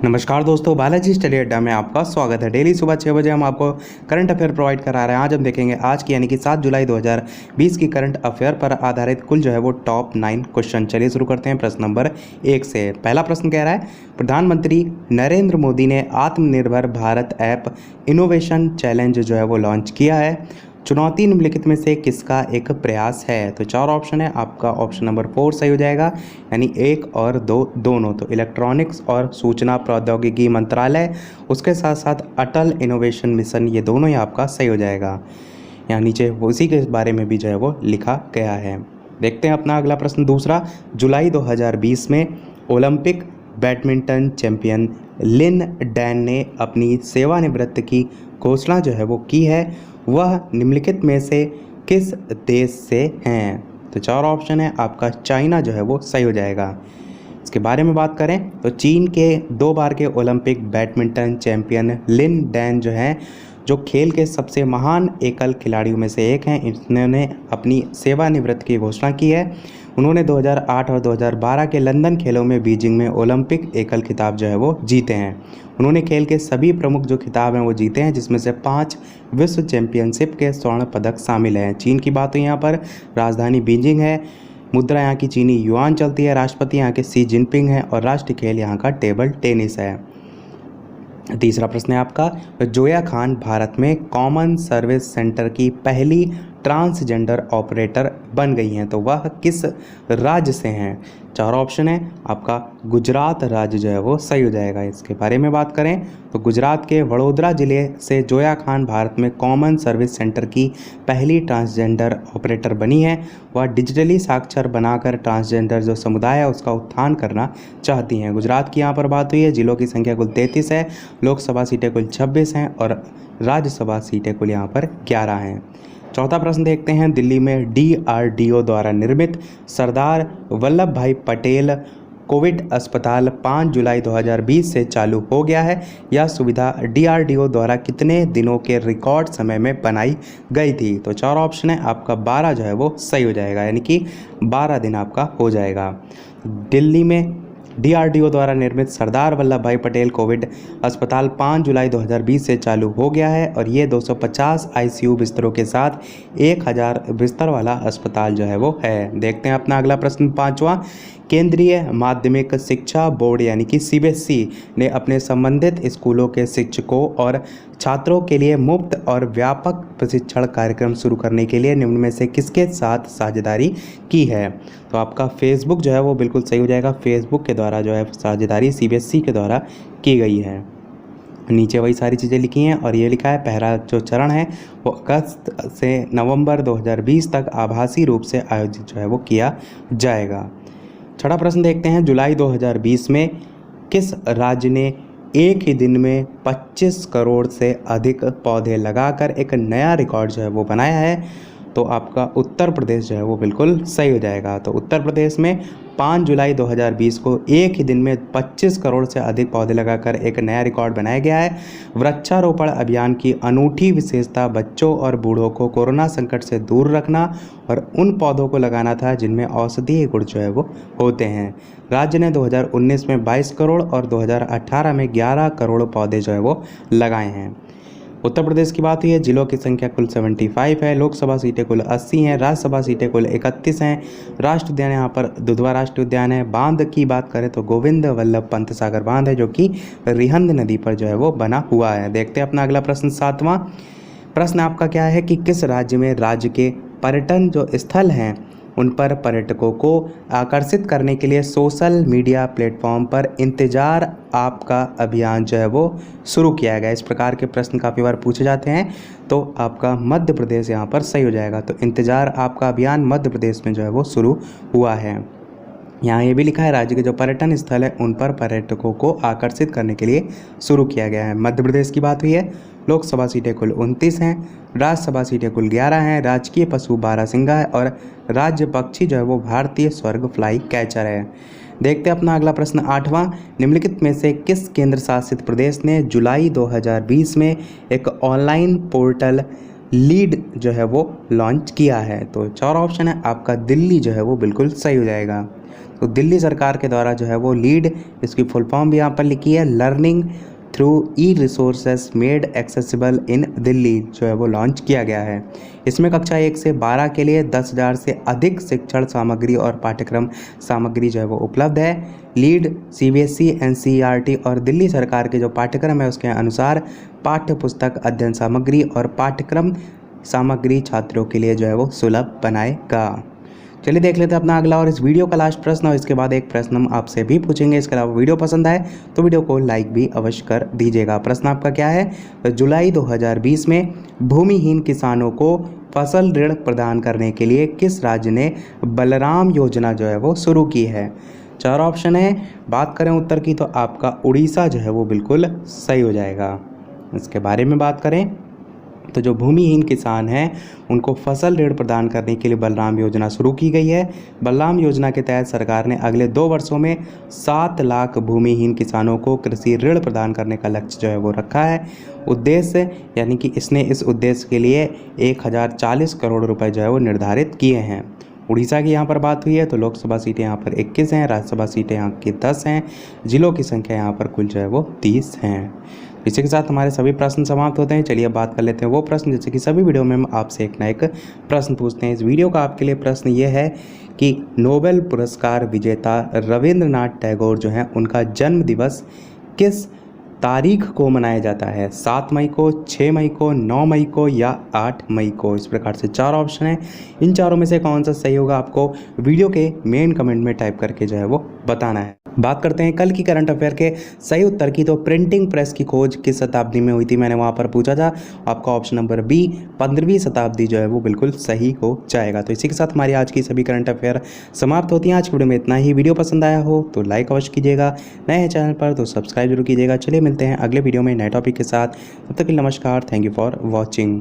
नमस्कार दोस्तों, बालाजी स्टडी अड्डा में आपका स्वागत है। डेली सुबह 6 बजे हम आपको करंट अफेयर प्रोवाइड करा रहे हैं। आज हम देखेंगे आज की यानी कि 7 जुलाई 2020 की करंट अफेयर पर आधारित कुल जो है वो टॉप 9 क्वेश्चन। चलिए शुरू करते हैं प्रश्न नंबर 1 से। पहला प्रश्न कह रहा है, प्रधानमंत्री नरेंद्र मोदी ने आत्मनिर्भर भारत ऐप इनोवेशन चैलेंज जो है वो लॉन्च किया है। चुनौती निम्नलिखित में से किसका एक प्रयास है? तो 4 ऑप्शन है, आपका ऑप्शन नंबर 4 सही हो जाएगा, यानी 1 और 2 दोनों। तो इलेक्ट्रॉनिक्स और सूचना प्रौद्योगिकी मंत्रालय, उसके साथ साथ अटल इनोवेशन मिशन, ये दोनों ही आपका सही हो जाएगा। यहाँ नीचे उसी के बारे में भी जो है वो लिखा गया है। देखते हैं अपना अगला प्रश्न दूसरा। जुलाई 2020 में Olympic badminton champion Lin Dan ने अपनी सेवानिवृत्ति की घोषणा जो है वो की है। वह निम्नलिखित में से किस देश से हैं? तो 4 ऑप्शन है, आपका चाइना जो है वो सही हो जाएगा। इसके बारे में बात करें तो चीन के 2 बार के Olympic badminton champion Lin Dan जो हैं, जो खेल के सबसे महान एकल खिलाड़ियों में से एक हैं, इन्होंने अपनी सेवानिवृत्ति की घोषणा की है। उन्होंने 2008 और 2012 के लंदन खेलों में बीजिंग में ओलंपिक एकल खिताब जो है वो जीते हैं। उन्होंने खेल के सभी प्रमुख जो खिताब हैं वो जीते हैं, जिसमें से 5 विश्व चैंपियनशिप के स्वर्ण पदक शामिल हैं। चीन की बात हुई यहाँ पर, राजधानी बीजिंग है, मुद्रा यहाँ की चीनी युआन चलती है, राष्ट्रपति यहाँ के शी जिनपिंग है और राष्ट्रीय खेल यहाँ का टेबल टेनिस है। तीसरा प्रश्न है आपका, जोया खान भारत में कॉमन सर्विस सेंटर की पहली ट्रांसजेंडर ऑपरेटर बन गई हैं। तो वह किस राज्य से हैं? 4 ऑप्शन है, आपका गुजरात राज्य जो है वो सही हो जाएगा। इसके बारे में बात करें तो गुजरात के वडोदरा जिले से जोया खान भारत में कॉमन सर्विस सेंटर की पहली ट्रांसजेंडर ऑपरेटर बनी है। वह डिजिटली साक्षर बनाकर ट्रांसजेंडर जो समुदाय है उसका उत्थान करना चाहती हैं। गुजरात की यहाँ पर बात हुई है। जिलों की संख्या कुल 33 है, लोकसभा सीटें कुल 26 हैं और राज्यसभा सीटें कुल यहाँ पर 11 हैं। चौथा प्रश्न देखते हैं, दिल्ली में DRDO द्वारा निर्मित सरदार वल्लभ भाई पटेल कोविड अस्पताल 5 जुलाई 2020 से चालू हो गया है। यह सुविधा DRDO द्वारा कितने दिनों के रिकॉर्ड समय में बनाई गई थी? तो 4 ऑप्शन है, आपका 12 जो है वो सही हो जाएगा, यानी कि 12 दिन आपका हो जाएगा। दिल्ली में DRDO द्वारा निर्मित सरदार वल्लभ भाई पटेल कोविड अस्पताल 5 जुलाई 2020 से चालू हो गया है और ये 250 ICU बिस्तरों के साथ 1000 बिस्तर वाला अस्पताल जो है वो है। देखते हैं अपना अगला प्रश्न 5वां। केंद्रीय माध्यमिक शिक्षा बोर्ड यानी कि CBSE ने अपने संबंधित स्कूलों के शिक्षकों और छात्रों के लिए मुफ्त और व्यापक प्रशिक्षण कार्यक्रम शुरू करने के लिए निम्न में से किसके साथ साझेदारी की है? तो आपका फेसबुक जो है वो बिल्कुल सही हो जाएगा। फेसबुक के द्वारा जो है साझेदारी CBSE के द्वारा की गई है। नीचे वही सारी चीज़ें लिखी हैं और ये लिखा है, पहला जो चरण है वो अगस्त से नवंबर 2020 तक आभासी रूप से आयोजित जो है वो किया जाएगा। छठा प्रश्न देखते हैं, जुलाई 2020 में किस राज्य ने एक ही दिन में 25 करोड़ से अधिक पौधे लगाकर एक नया रिकॉर्ड जो है वो बनाया है? तो आपका उत्तर प्रदेश जो है वो बिल्कुल सही हो जाएगा। तो उत्तर प्रदेश में 5 जुलाई 2020 को एक ही दिन में 25 करोड़ से अधिक पौधे लगाकर एक नया रिकॉर्ड बनाया गया है। वृक्षारोपण अभियान की अनूठी विशेषता बच्चों और बूढ़ों को कोरोना संकट से दूर रखना और उन पौधों को लगाना था जिनमें औषधीय गुण जो है वो होते हैं। राज्य ने 2019 में 22 करोड़ और 2018 में 11 करोड़ पौधे जो है वो लगाए हैं। उत्तर प्रदेश की बात हुई है, जिलों की संख्या कुल 75 है, लोकसभा सीटें कुल 80 हैं, राज्यसभा सीटें कुल 31 हैं। राष्ट्रीय उद्यान यहाँ पर दुधवा राष्ट्रीय उद्यान है। बांध की बात करें तो गोविंद वल्लभ पंत सागर बांध है, जो कि रिहंद नदी पर जो है वो बना हुआ है। देखते हैं अपना अगला प्रश्न 7वां। प्रश्न आपका क्या है कि किस राज्य में राज्य के पर्यटन जो स्थल हैं उन पर पर्यटकों को आकर्षित करने के लिए सोशल मीडिया प्लेटफॉर्म पर इंतज़ार आपका अभियान जो है वो शुरू किया गया? इस प्रकार के प्रश्न काफ़ी बार पूछे जाते हैं, तो आपका मध्य प्रदेश यहाँ पर सही हो जाएगा। तो इंतज़ार आपका अभियान मध्य प्रदेश में जो है वो शुरू हुआ है। यहाँ ये भी लिखा है, राज्य के जो पर्यटन स्थल है उन पर पर्यटकों को आकर्षित करने के लिए शुरू किया गया है। मध्य प्रदेश की बात हुई है। लोकसभा सीटें कुल 29 हैं, राज्यसभा सीटें कुल 11 हैं, राजकीय पशु बारहसिंगा है और राज्य पक्षी जो है वो भारतीय स्वर्ग फ्लाई कैचर है। देखते हैं अपना अगला प्रश्न 8वां। निम्नलिखित में से किस केंद्र शासित प्रदेश ने जुलाई 2020 में एक ऑनलाइन पोर्टल लीड जो है वो लॉन्च किया है? तो 4 ऑप्शन है, आपका दिल्ली जो है वो बिल्कुल सही हो जाएगा। तो दिल्ली सरकार के द्वारा जो है वो लीड, इसकी फुल फॉर्म भी यहाँ पर लिखी है, लर्निंग थ्रू ई रिसोर्सेस मेड एक्सेसिबल इन दिल्ली, जो है वो लॉन्च किया गया है। इसमें कक्षा 1 से 12 के लिए 10,000 से अधिक शिक्षण सामग्री और पाठ्यक्रम सामग्री जो है वो उपलब्ध है। लीड सीबीएसई, एनसीईआरटी और दिल्ली सरकार के जो पाठ्यक्रम है उसके अनुसार पाठ्य पुस्तक, अध्ययन सामग्री और पाठ्यक्रम सामग्री छात्रों के लिए जो है वो सुलभ बनाएगा। चलिए देख लेते हैं अपना अगला और इस वीडियो का लास्ट प्रश्न, और इसके बाद एक प्रश्न हम आपसे भी पूछेंगे। इसके अलावा वीडियो पसंद आए तो वीडियो को लाइक भी अवश्य कर दीजिएगा। प्रश्न आपका क्या है? तो जुलाई 2020 में भूमिहीन किसानों को फसल ऋण प्रदान करने के लिए किस राज्य ने बलराम योजना जो है वो शुरू की है? 4 ऑप्शन है। बात करें उत्तर की तो आपका उड़ीसा जो है वो बिल्कुल सही हो जाएगा। इसके बारे में बात करें तो जो भूमिहीन किसान हैं उनको फसल ऋण प्रदान करने के लिए बलराम योजना शुरू की गई है। बलराम योजना के तहत सरकार ने अगले 2 वर्षों में 7 लाख भूमिहीन किसानों को कृषि ऋण प्रदान करने का लक्ष्य जो है वो रखा है। उद्देश्य यानी कि इसने इस उद्देश्य के लिए 1040 करोड़ रुपए जो है वो निर्धारित किए हैं। उड़ीसा की यहाँ पर बात हुई है तो लोकसभा सीटें यहाँ पर 21 हैं, राज्यसभा सीटें यहाँ की 10 हैं, जिलों की संख्या यहाँ पर कुल जो है वो 30 हैं। इसी के साथ हमारे सभी प्रश्न समाप्त होते हैं। चलिए अब बात कर लेते हैं वो प्रश्न जैसे कि सभी वीडियो में हम आपसे एक ना एक प्रश्न पूछते हैं। इस वीडियो का आपके लिए प्रश्न ये है कि नोबेल पुरस्कार विजेता रविंद्रनाथ टैगोर जो हैं उनका जन्म दिवस किस तारीख को मनाया जाता है? 7 मई को, 6 मई को, 9 मई को या 8 मई को? इस प्रकार से 4 ऑप्शन हैं। इन चारों में से कौन सा सही होगा आपको वीडियो के मेन कमेंट में टाइप करके जो है वो बताना है। बात करते हैं कल की करंट अफेयर के सही उत्तर की। तो प्रिंटिंग प्रेस की खोज किस शताब्दी में हुई थी? मैंने वहाँ पर पूछा था। आपका ऑप्शन नंबर बी 15वीं शताब्दी जो है वो बिल्कुल सही हो जाएगा। तो इसी के साथ हमारी आज की सभी करंट अफेयर समाप्त होती हैं। आज की वीडियो में इतना ही। वीडियो पसंद आया हो तो लाइक अवश्य कीजिएगा, नए हैं चैनल पर तो सब्सक्राइब जरूर कीजिएगा। चलिए मिलते हैं अगले वीडियो में नए टॉपिक के साथ। तब तक के लिए नमस्कार। Thank you for watching.